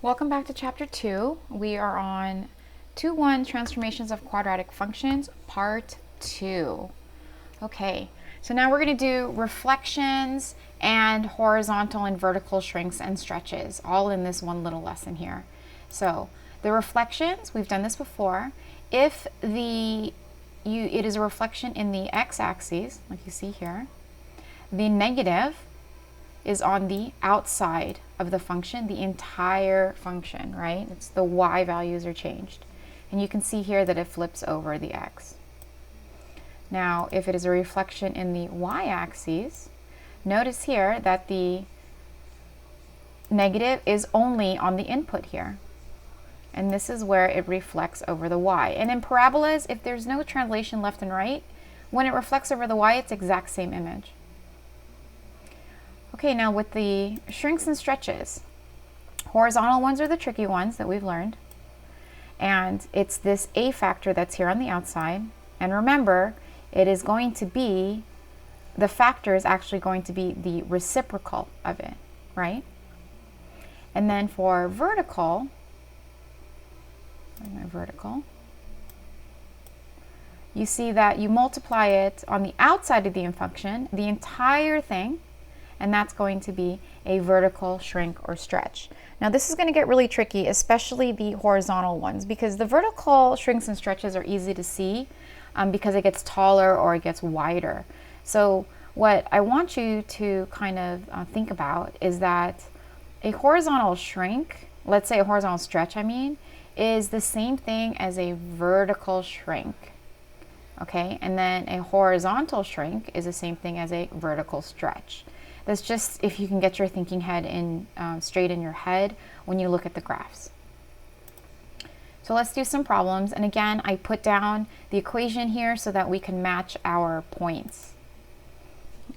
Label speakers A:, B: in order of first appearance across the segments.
A: Welcome back to Chapter 2. We are on 2-1 Transformations of Quadratic Functions, Part 2. Okay, so now we're going to do reflections and horizontal and vertical shrinks and stretches, all in this one little lesson here. So the reflections, we've done this before. If it is a reflection in the x-axis, like you see here, the negative is on the outside of the function, the entire function, right? It's the y values are changed. And you can see here that it flips over the x. Now, if it is a reflection in the y-axis, notice here that the negative is only on the input here. And this is where it reflects over the y. And in parabolas, if there's no translation left and right, when it reflects over the y, it's the exact same image. Okay, now with the shrinks and stretches, horizontal ones are the tricky ones that we've learned. And it's this a factor that's here on the outside. And remember, it is going to be, the factor is actually going to be the reciprocal of it, right? And then for vertical, you see that you multiply it on the outside of the function, the entire thing, and that's going to be a vertical shrink or stretch. Now this is going to get really tricky, especially the horizontal ones, because the vertical shrinks and stretches are easy to see because it gets taller or it gets wider. So what I want you to kind of think about is that a horizontal shrink, let's say a horizontal stretch, is the same thing as a vertical shrink. Okay, and then a horizontal shrink is the same thing as a vertical stretch. That's just if you can get your thinking head in straight in your head when you look at the graphs. So let's do some problems. And again, I put down the equation here so that we can match our points.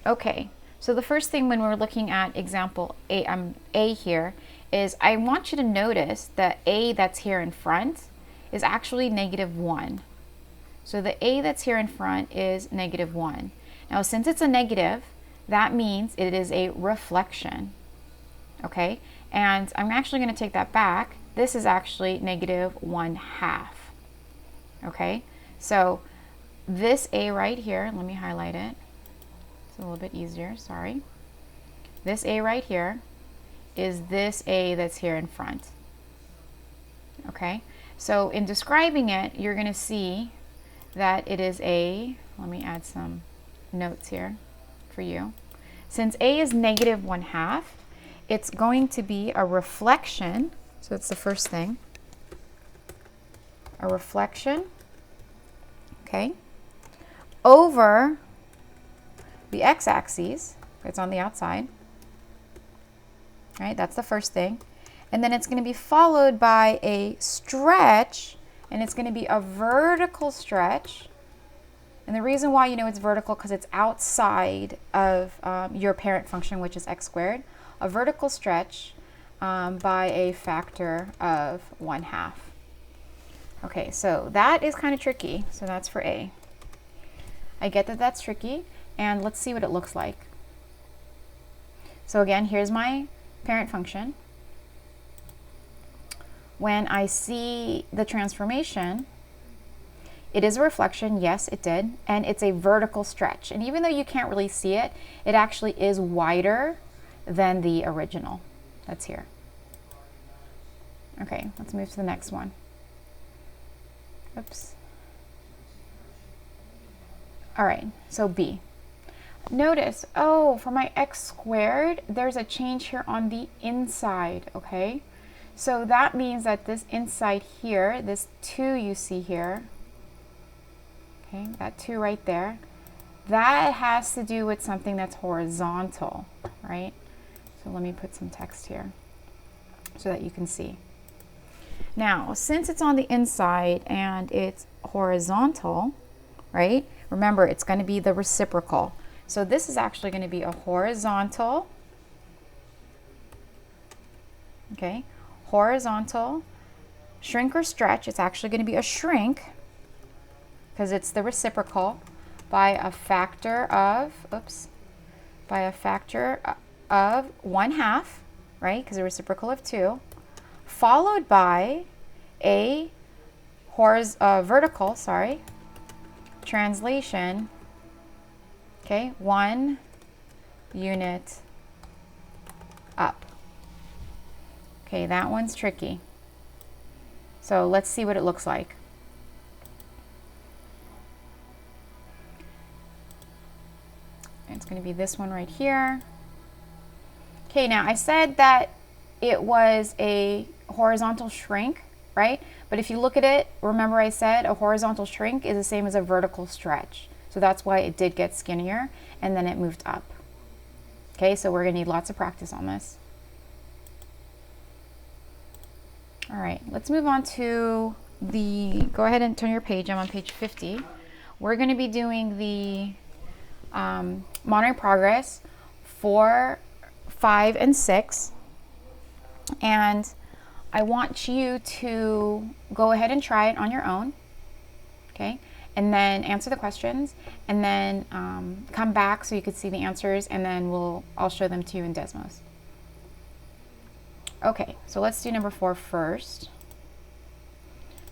A: Okay, so the first thing when we're looking at example A here is I want you to notice that A that's here in front is actually -1. So the A that's here in front is -1. Now since it's a negative, that means it is a reflection, okay? And I'm actually going to take that back. This is actually -1/2, okay? So this A right here, let me highlight it. It's a little bit easier, sorry. This A right here is this A that's here in front, okay? So in describing it, you're going to see that it is let me add some notes here for you. Since A is -1/2, it's going to be a reflection. So it's the first thing. A reflection, okay, over the x-axis. It's on the outside. Right, that's the first thing. And then it's going to be followed by a stretch, and it's going to be a vertical stretch. And the reason why you know it's vertical because it's outside of your parent function, which is x squared, a vertical stretch by a factor of 1/2. Okay, so that is kind of tricky. So that's for A. I get that that's tricky, and let's see what it looks like. So again, here's my parent function. When I see the transformation, it is a reflection, yes, it did, and it's a vertical stretch. And even though you can't really see it, it actually is wider than the original that's here. Okay, let's move to the next one. Oops. All right, so B. Notice, oh, for my x squared, there's a change here on the inside, okay? So that means that this inside here, this 2 you see here, okay, that 2 right there, that has to do with something that's horizontal, right? So let me put some text here so that you can see. Now, since it's on the inside and it's horizontal, right? Remember, it's going to be the reciprocal. So this is actually going to be a horizontal, okay? Horizontal shrink or stretch. It's actually going to be a shrink because it's the reciprocal by a factor of, by a factor of 1/2, right? Because a reciprocal of 2, followed by a vertical, translation, okay, 1 unit up. Okay, that one's tricky. So let's see what it looks like. It's going to be this one right here. Okay, now I said that it was a horizontal shrink, right? But if you look at it, remember I said a horizontal shrink is the same as a vertical stretch. So that's why it did get skinnier and then it moved up. Okay, so we're going to need lots of practice on this. All right, let's move on to go ahead and turn your page. I'm on page 50. We're going to be doing the monitoring progress 4, 5, and 6. And I want you to go ahead and try it on your own, okay? And then answer the questions, and then come back so you could see the answers, and then I'll show them to you in Desmos. Okay, so let's do number 4 first.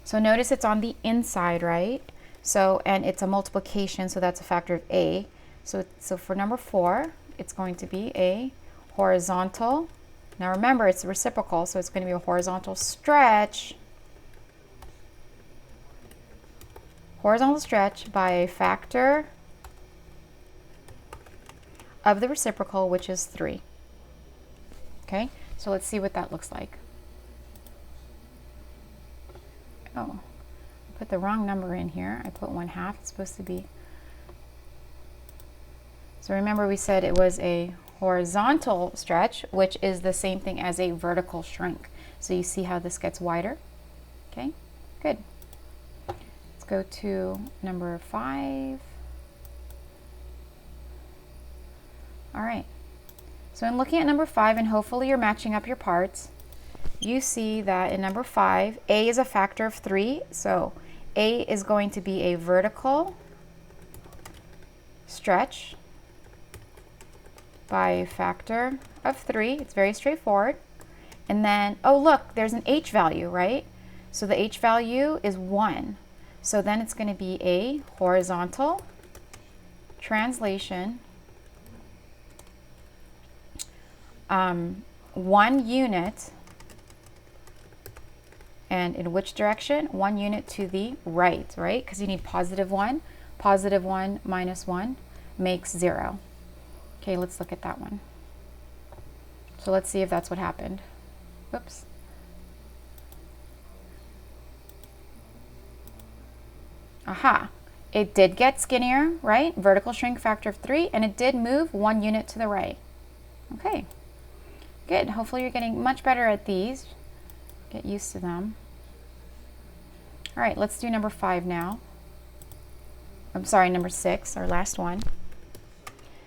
A: So notice it's on the inside, right? So, and it's a multiplication, so that's a factor of a. So for number 4, it's going to be a horizontal. Now remember, it's reciprocal, so it's going to be a horizontal stretch. Horizontal stretch by a factor of the reciprocal, which is 3. Okay, so let's see what that looks like. Oh, I put the wrong number in here. I put 1/2. It's supposed to be. So remember we said it was a horizontal stretch, which is the same thing as a vertical shrink. So you see how this gets wider? Okay, good. Let's go to number 5. All right. So in looking at number 5, and hopefully you're matching up your parts, you see that in number 5, a is a factor of 3. So a is going to be a vertical stretch by a factor of 3. It's very straightforward. And then, oh look, there's an h value, right? So the h value is 1. So then it's going to be a horizontal translation 1 unit, and in which direction? 1 unit to the right, right? Because you need +1. +1 minus 1 makes 0. Okay, let's look at that one. So let's see if that's what happened. Whoops. Aha, it did get skinnier, right? Vertical shrink factor of 3, and it did move 1 unit to the right. Okay, good. Hopefully you're getting much better at these. Get used to them. All right, let's do number 5 now. I'm sorry, number 6, our last one.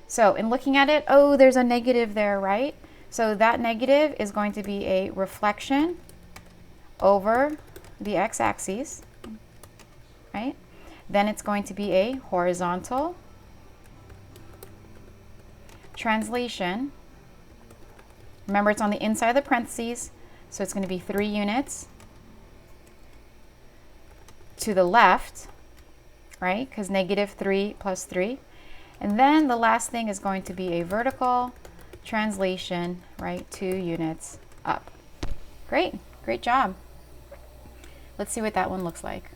A: So in looking at it, oh, there's a negative there, right? So that negative is going to be a reflection over the x-axis, right? Then it's going to be a horizontal translation. Remember, it's on the inside of the parentheses, so it's going to be 3 units to the left, right? Because -3 plus 3. And then the last thing is going to be a vertical translation, right? 2 units up. Great, great job. Let's see what that one looks like.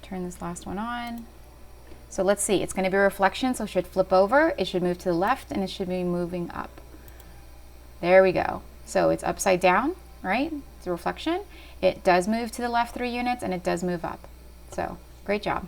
A: Turn this last one on. So let's see, it's going to be a reflection, so it should flip over, it should move to the left, and it should be moving up. There we go. So it's upside down, right? It's a reflection. It does move to the left 3 units, and it does move up. So great job.